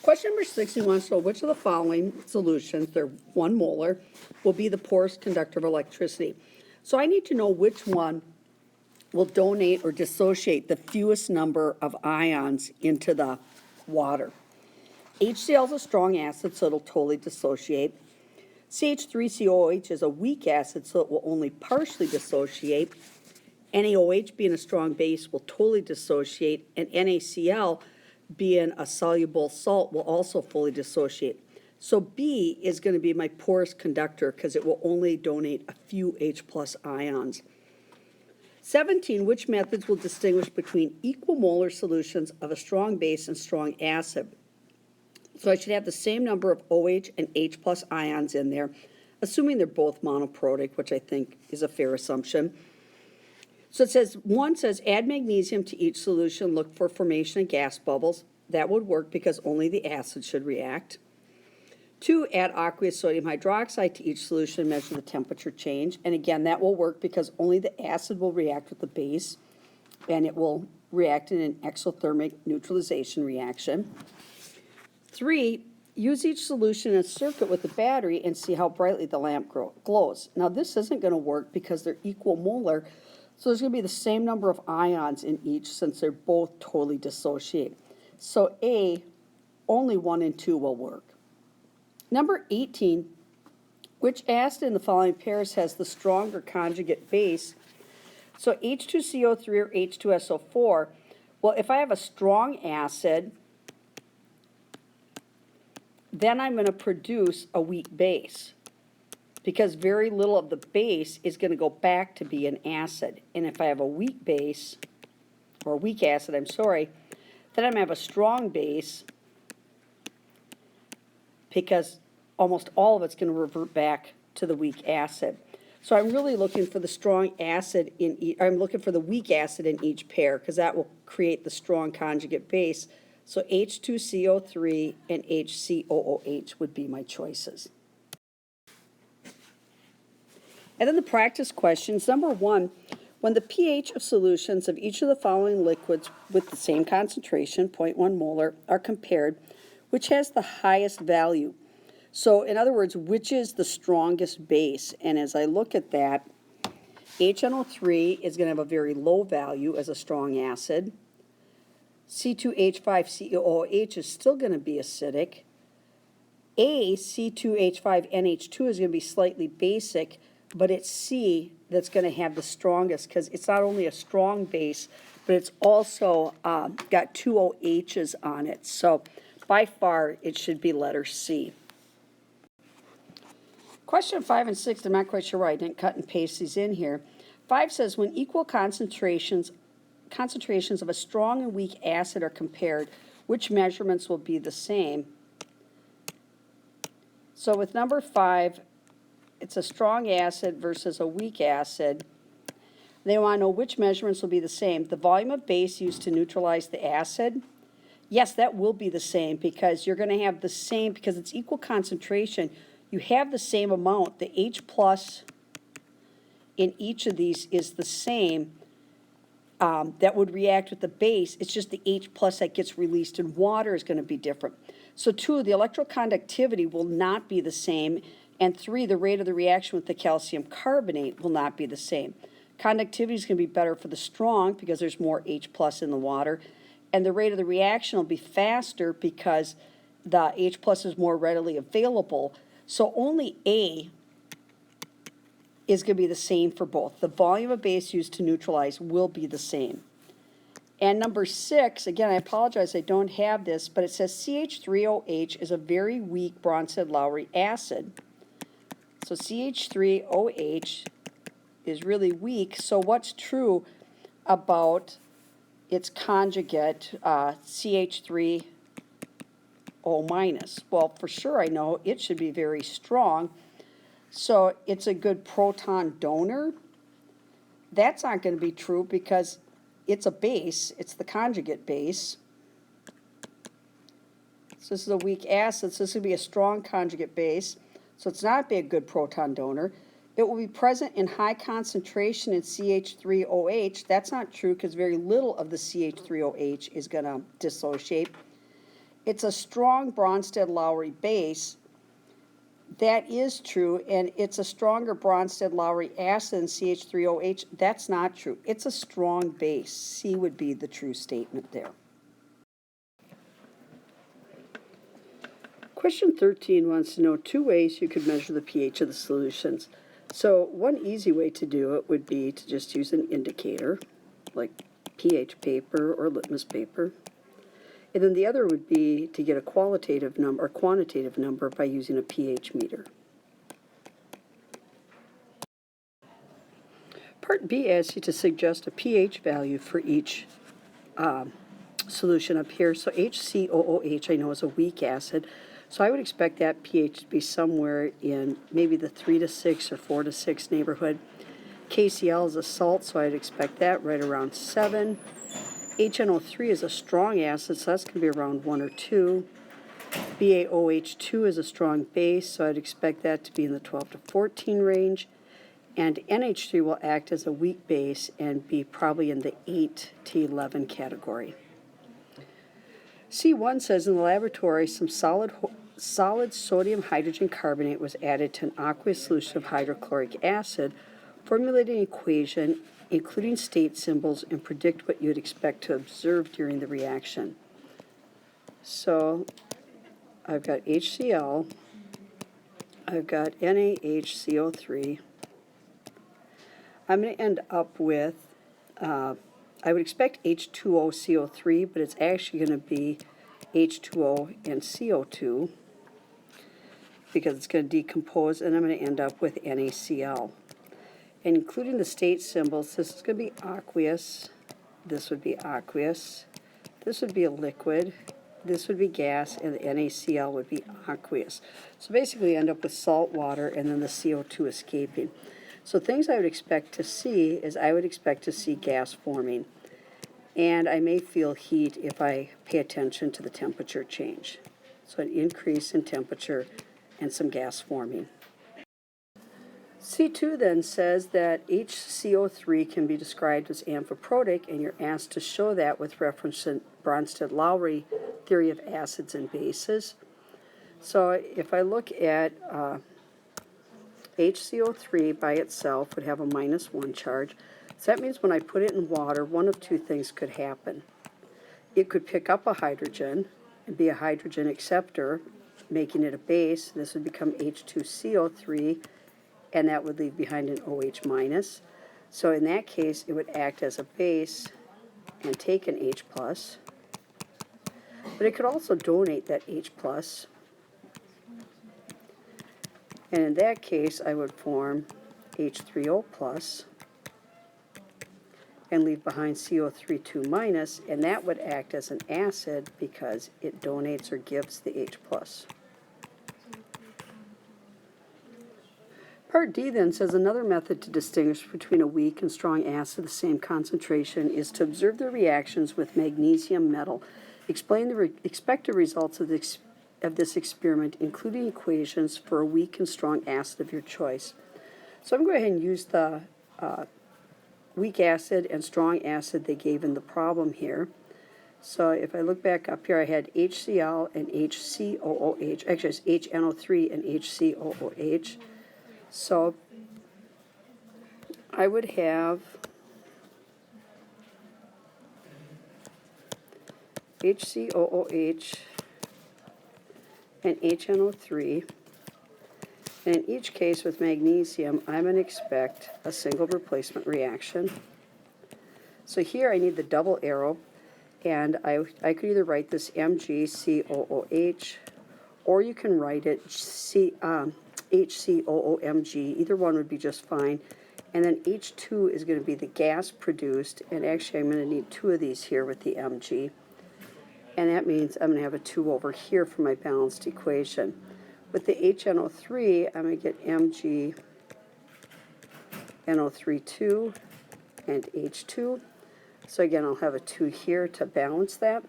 Question number 6, he wants to know which of the following solutions, they're 1 molar, will be the poorest conductor of electricity. So I need to know which one will donate or dissociate the fewest number of ions into the water. HCl is a strong acid, so it'll totally dissociate. CH3COOH is a weak acid, so it will only partially dissociate. NaOH, being a strong base, will totally dissociate, and NaCl, being a soluble salt, will also fully dissociate. So B is going to be my poorest conductor because it will only donate a few H plus ions. 17, which methods will distinguish between equal molar solutions of a strong base and strong acid? So I should have the same number of OH and H plus ions in there, assuming they're both monoprotic, which I think is a fair assumption. So it says, 1 says, add magnesium to each solution, look for formation of gas bubbles. That would work because only the acid should react. 2, add aqueous sodium hydroxide to each solution, measure the temperature change. And again, that will work because only the acid will react with the base, and it will react in an exothermic neutralization reaction. 3, use each solution in a circuit with the battery and see how brightly the lamp glows. Now this isn't going to work because they're equal molar, so there's going to be the same number of ions in each since they're both totally dissociate. So A, only 1 and 2 will work. Number 18, which acid in the following pairs has the stronger conjugate base? So H2CO3 or H2SO4, well, if I have a strong acid, then I'm going to produce a weak base because very little of the base is going to go back to be an acid. And if I have a weak base, or a weak acid, then I'm going to have a strong base because almost all of it's going to revert back to the weak acid. So I'm really looking for the strong acid I'm looking for the weak acid in each pair because that will create the strong conjugate base. So H2CO3 and HCOOH would be my choices. And then the practice questions. Number 1, when the pH of solutions of each of the following liquids with the same concentration, 0.1 molar, are compared, which has the highest value? So in other words, which is the strongest base? And as I look at that, HNO3 is going to have a very low value as a strong acid. C2H5COOH is still going to be acidic. C2H5NH2 is going to be slightly basic, but it's C that's going to have the strongest because it's not only a strong base, but it's also got 2 OHs on it. So by far, it should be letter C. Question 5 and 6, I'm not quite sure why I didn't cut and paste these in here. 5 says, when equal concentrations of a strong and weak acid are compared, which measurements will be the same? So with number 5, it's a strong acid versus a weak acid. They want to know which measurements will be the same. The volume of base used to neutralize the acid, yes, that will be the same because you're going to have the same, because it's equal concentration, you have the same amount. The H plus in each of these is the same. That would react with the base. It's just the H plus that gets released in water is going to be different. So 2, the electroconductivity will not be the same. And 3, the rate of the reaction with the calcium carbonate will not be the same. Conductivity is going to be better for the strong because there's more H plus in the water. And the rate of the reaction will be faster because the H plus is more readily available. So only A is going to be the same for both. The volume of base used to neutralize will be the same. And number 6, again, I apologize, I don't have this, but it says CH3OH is a very weak Bronsted-Lowry acid. So CH3OH is really weak. So what's true about its conjugate, CH3O minus? Well, for sure I know it should be very strong. So it's a good proton donor. That's not going to be true because it's a base. It's the conjugate base. So this is a weak acid, so this would be a strong conjugate base. So it's not be a good proton donor. It will be present in high concentration in CH3OH. That's not true because very little of the CH3OH is going to dissociate. it's a strong Bronsted-Lowry base. That is true, and it's a stronger Bronsted-Lowry acid than CH3OH. That's not true. It's a strong base. C would be the true statement there. Question 13 wants to know 2 ways you could measure the pH of the solutions. So one easy way to do it would be to just use an indicator, like pH paper or litmus paper. And then the other would be to get a qualitative number or quantitative number by using a pH meter. Part B asks you to suggest a pH value for each solution up here. So HCOOH I know is a weak acid, so I would expect that pH to be somewhere in maybe the 3 to 6 or 4 to 6 neighborhood. KCl is a salt, so I'd expect that right around 7. HNO3 is a strong acid, so that's going to be around 1 or 2. BaOH2 is a strong base, so I'd expect that to be in the 12 to 14 range. And NH3 will act as a weak base and be probably in the 8 to 11 category. C1 says in the laboratory some solid sodium hydrogen carbonate was added to an aqueous solution of hydrochloric acid. Formulate an equation including state symbols and predict what you'd expect to observe during the reaction. So I've got HCl, I've got NaHCO3. I'm going to end up with, I would expect H2OCO3, but it's actually going to be H2O and CO2 because it's going to decompose, and I'm going to end up with NaCl. And including the state symbols, this is going to be aqueous, this would be aqueous, this would be a liquid, this would be gas, and the NaCl would be aqueous. So basically you end up with salt water and then the CO2 escaping. So things I would expect to see is I would expect to see gas forming. And I may feel heat if I pay attention to the temperature change. So an increase in temperature and some gas forming. C2 then says that HCO3 can be described as amphiprotic, and you're asked to show that with reference to Bronsted-Lowry theory of acids and bases. So if I look at HCO3 by itself would have a -1 charge. So that means when I put it in water, one of 2 things could happen. It could pick up a hydrogen and be a hydrogen acceptor, making it a base. This would become H2CO3, and that would leave behind an OH-. So in that case, it would act as a base and take an H+. But it could also donate that H+. And in that case, I would form H3O+, and leave behind CO3 2-, and that would act as an acid because it donates or gives the H+. Part D then says another method to distinguish between a weak and strong acid of the same concentration is to observe the reactions with magnesium metal. Explain the expected results of this experiment, including equations for a weak and strong acid of your choice. So I'm going to go ahead and use the weak acid and strong acid they gave in the problem here. So if I look back up here, I had HCl and HCOOH. Actually, it's HNO3 and HCOOH. So I would have HCOOH and HNO3. And in each case with magnesium, I'm going to expect a single replacement reaction. So here I need the double arrow, and I could either write this MgCOOH, or you can write it HCOOMg. Either one would be just fine. And then H2 is going to be the gas produced, and actually I'm going to need 2 of these here with the Mg. And that means I'm going to have a 2 over here for my balanced equation. With the HNO3, I'm going to get MgNO3 and H2. So again, I'll have a 2 here to balance that.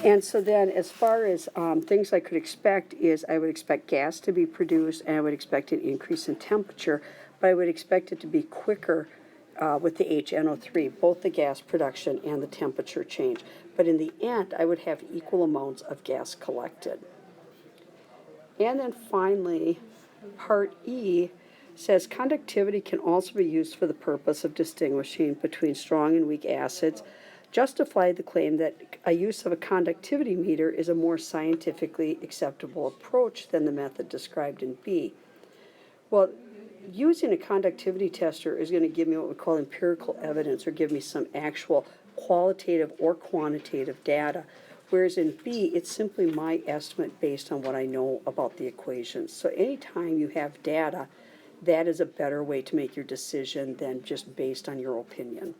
And so then as far as things I could expect is I would expect gas to be produced, and I would expect an increase in temperature, but I would expect it to be quicker with the HNO3, both the gas production and the temperature change. but in the end, I would have equal amounts of gas collected. And then finally, Part E says conductivity can also be used for the purpose of distinguishing between strong and weak acids. Justify the claim that a use of a conductivity meter is a more scientifically acceptable approach than the method described in B. Well, using a conductivity tester is going to give me what we call empirical evidence, or give me some actual qualitative or quantitative data. Whereas in B, it's simply my estimate based on what I know about the equations. So anytime you have data, that is a better way to make your decision than just based on your opinion.